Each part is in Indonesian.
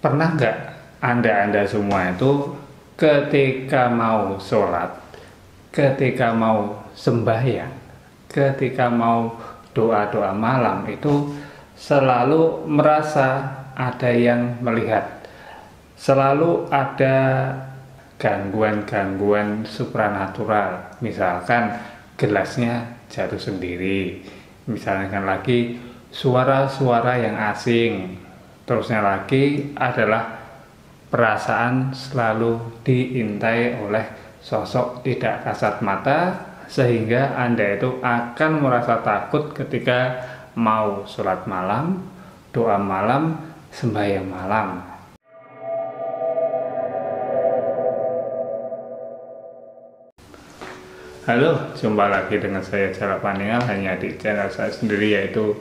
Pernah nggak Anda semua itu ketika mau sholat, ketika mau sembahyang, ketika mau doa-doa malam itu selalu merasa ada yang melihat, selalu ada gangguan-gangguan supranatural, misalkan gelasnya jatuh sendiri, misalkan lagi suara-suara yang asing. Terusnya lagi adalah perasaan selalu diintai oleh sosok tidak kasat mata, sehingga Anda itu akan merasa takut ketika mau sholat malam, doa malam, sembahyang malam. Halo, jumpa lagi dengan saya Jalak Paningal, hanya di channel saya sendiri, yaitu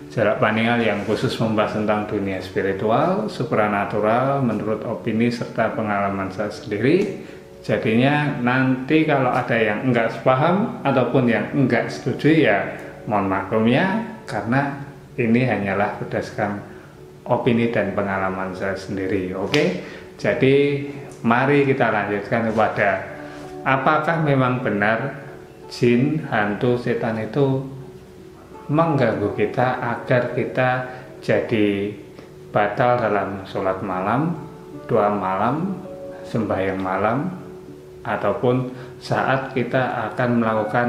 Jalak Paningal, yang khusus membahas tentang dunia spiritual, supranatural, menurut opini serta pengalaman saya sendiri. Jadinya nanti kalau ada yang enggak sepaham ataupun yang enggak setuju, ya mohon maklum ya, karena ini hanyalah berdasarkan opini dan pengalaman saya sendiri. Oke, jadi mari kita lanjutkan kepada apakah memang benar jin, hantu, setan itu mengganggu kita agar kita jadi batal dalam sholat malam, doa malam, sembahyang malam, ataupun saat kita akan melakukan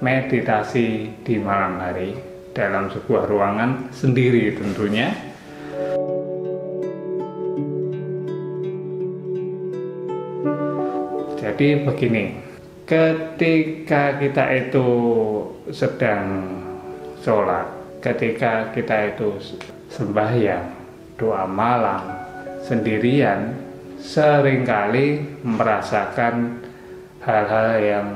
meditasi di malam hari dalam sebuah ruangan sendiri tentunya. Jadi begini, ketika kita itu sedang sholat, ketika kita itu sembahyang, doa malam, sendirian, seringkali merasakan hal-hal yang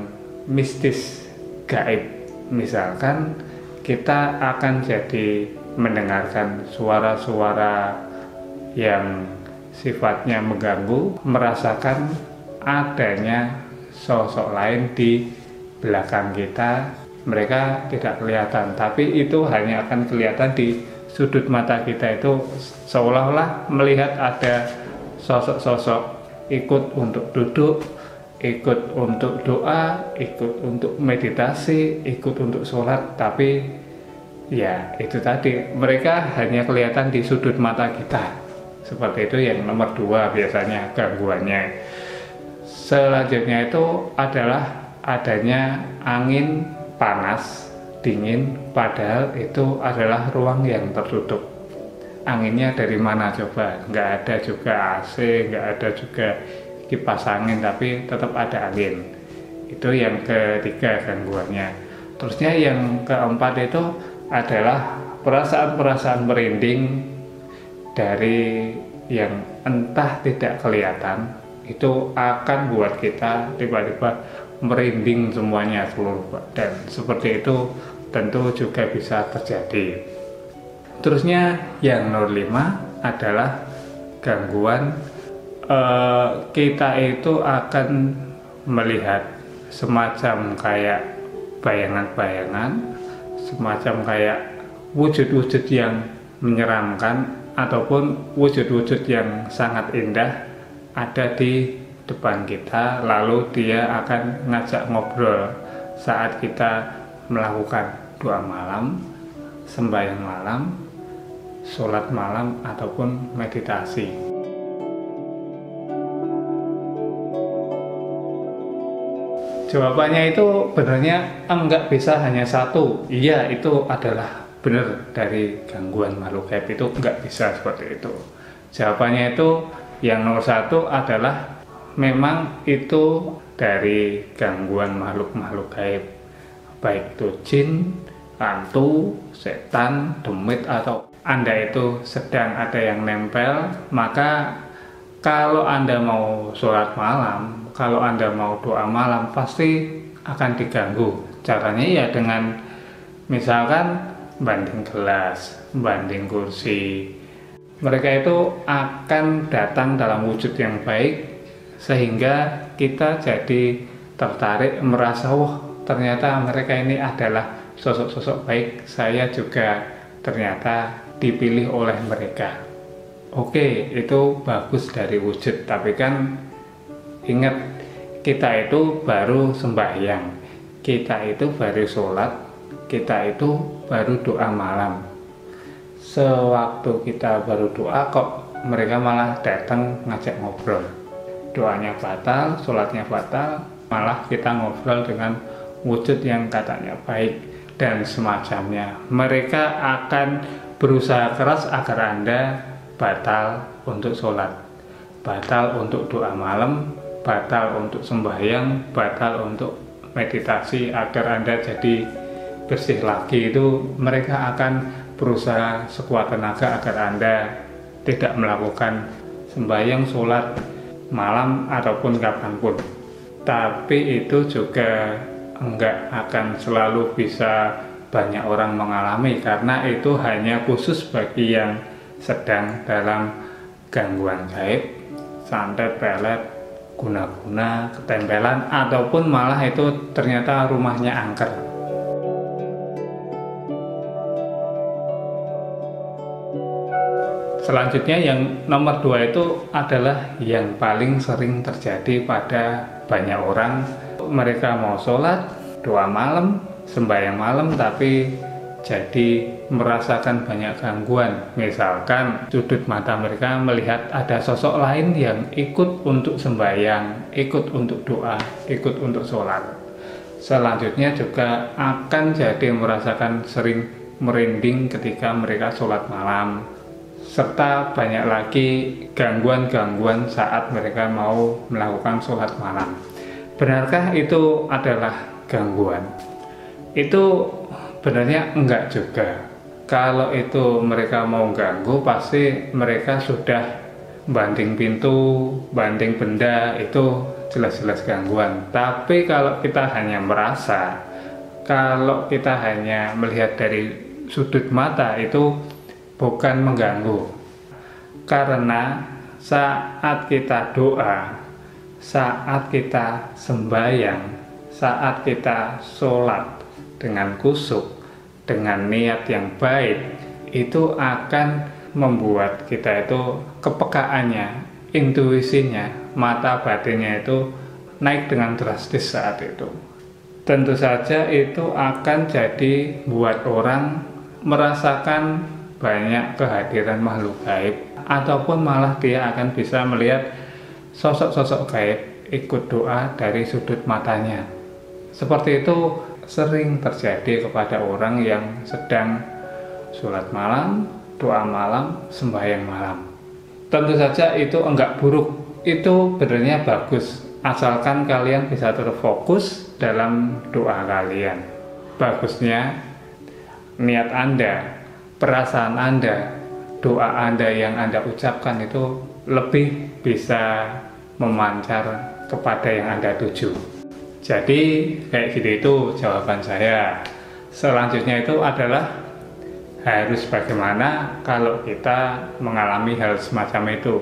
mistis, gaib. Misalkan kita akan jadi mendengarkan suara-suara yang sifatnya mengganggu, merasakan adanya sosok lain di belakang kita. Mereka tidak kelihatan, tapi itu hanya akan kelihatan di sudut mata kita, itu seolah-olah melihat ada sosok-sosok ikut untuk duduk, ikut untuk doa, ikut untuk meditasi, ikut untuk sholat. Tapi ya itu tadi, mereka hanya kelihatan di sudut mata kita. Seperti itu yang nomor 2 biasanya gangguannya. Selanjutnya itu adalah adanya angin panas, dingin, padahal itu adalah ruang yang tertutup. Anginnya dari mana coba? Nggak ada juga AC, nggak ada juga kipas angin, tapi tetap ada angin. Itu yang ketiga gangguannya. Terusnya yang keempat itu adalah perasaan-perasaan merinding dari yang entah tidak kelihatan, itu akan buat kita tiba-tiba merinding semuanya, seluruh badan. Seperti itu tentu juga bisa terjadi. Terusnya yang nomor 5 adalah gangguan kita itu akan melihat semacam kayak bayangan-bayangan, semacam kayak wujud-wujud yang menyeramkan ataupun wujud-wujud yang sangat indah ada di depan kita, lalu dia akan ngajak ngobrol saat kita melakukan doa malam, sembahyang malam, sholat malam, ataupun meditasi. Jawabannya itu benarnya enggak bisa hanya satu. Iya, itu adalah benar dari gangguan makhluk gaib, itu enggak bisa seperti itu. Jawabannya itu yang nomor 1 adalah memang itu dari gangguan makhluk-makhluk gaib, baik itu jin, hantu, setan, demit, atau Anda itu sedang ada yang nempel. Maka kalau Anda mau sholat malam, kalau Anda mau doa malam, pasti akan diganggu. Caranya ya dengan misalkan banding gelas, banding kursi. Mereka itu akan datang dalam wujud yang baik, sehingga kita jadi tertarik, merasa wah ternyata mereka ini adalah sosok-sosok baik, saya juga ternyata dipilih oleh mereka. Oke, itu bagus dari wujud, tapi kan ingat, kita itu baru sembahyang, kita itu baru sholat, kita itu baru doa malam. Sewaktu kita baru doa kok mereka malah datang ngajak ngobrol. Doanya batal, sholatnya batal, malah kita ngobrol dengan wujud yang katanya baik dan semacamnya. Mereka akan berusaha keras agar Anda batal untuk sholat, batal untuk doa malam, batal untuk sembahyang, batal untuk meditasi agar Anda jadi bersih lagi. Itu mereka akan berusaha sekuat tenaga agar Anda tidak melakukan sembahyang, sholat malam ataupun kapanpun. Tapi itu juga enggak akan selalu bisa banyak orang mengalami, karena itu hanya khusus bagi yang sedang dalam gangguan gaib, santet, pelet, guna-guna, ketempelan, ataupun malah itu ternyata rumahnya angker. Selanjutnya yang nomor 2 itu adalah yang paling sering terjadi pada banyak orang. Mereka mau sholat, doa malam, sembahyang malam, tapi jadi merasakan banyak gangguan. Misalkan sudut mata mereka melihat ada sosok lain yang ikut untuk sembahyang, ikut untuk doa, ikut untuk sholat. Selanjutnya juga akan jadi merasakan sering merinding ketika mereka sholat malam, serta banyak lagi gangguan-gangguan saat mereka mau melakukan sholat malam. Benarkah itu adalah gangguan? Itu benarnya enggak juga. Kalau itu mereka mau ganggu, pasti mereka sudah banting pintu, banting benda, itu jelas-jelas gangguan. Tapi kalau kita hanya merasa, kalau kita hanya melihat dari sudut mata, itu bukan mengganggu. Karena saat kita doa, saat kita sembahyang, saat kita sholat dengan khusyuk, dengan niat yang baik, itu akan membuat kita itu kepekaannya, intuisinya, mata batinnya itu naik dengan drastis saat itu. Tentu saja itu akan jadi buat orang merasakan banyak kehadiran makhluk gaib, ataupun malah dia akan bisa melihat sosok-sosok gaib ikut doa dari sudut matanya. Seperti itu sering terjadi kepada orang yang sedang sholat malam, doa malam, sembahyang malam. Tentu saja itu enggak buruk, itu sebenarnya bagus, asalkan kalian bisa terfokus dalam doa kalian. Bagusnya niat Anda, perasaan Anda, doa Anda yang Anda ucapkan itu lebih bisa memancar kepada yang Anda tuju. Jadi kayak gitu, itu jawaban saya. Selanjutnya itu adalah harus bagaimana kalau kita mengalami hal semacam itu.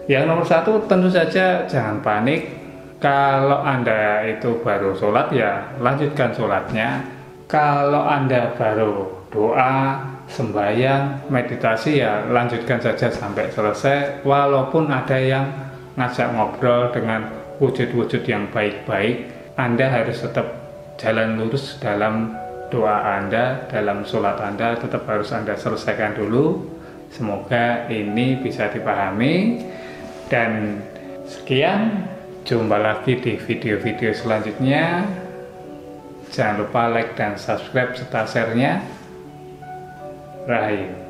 Yang nomor 1, tentu saja jangan panik. Kalau Anda itu baru sholat, ya lanjutkan sholatnya. Kalau Anda baru doa, sembahyang, meditasi, ya lanjutkan saja sampai selesai. Walaupun ada yang ngajak ngobrol dengan wujud-wujud yang baik-baik, Anda harus tetap jalan lurus dalam doa Anda, dalam sholat Anda, tetap harus Anda selesaikan dulu. Semoga ini bisa dipahami. Dan sekian, jumpa lagi di video-video selanjutnya. Jangan lupa like dan subscribe serta share-nya. Rahayu.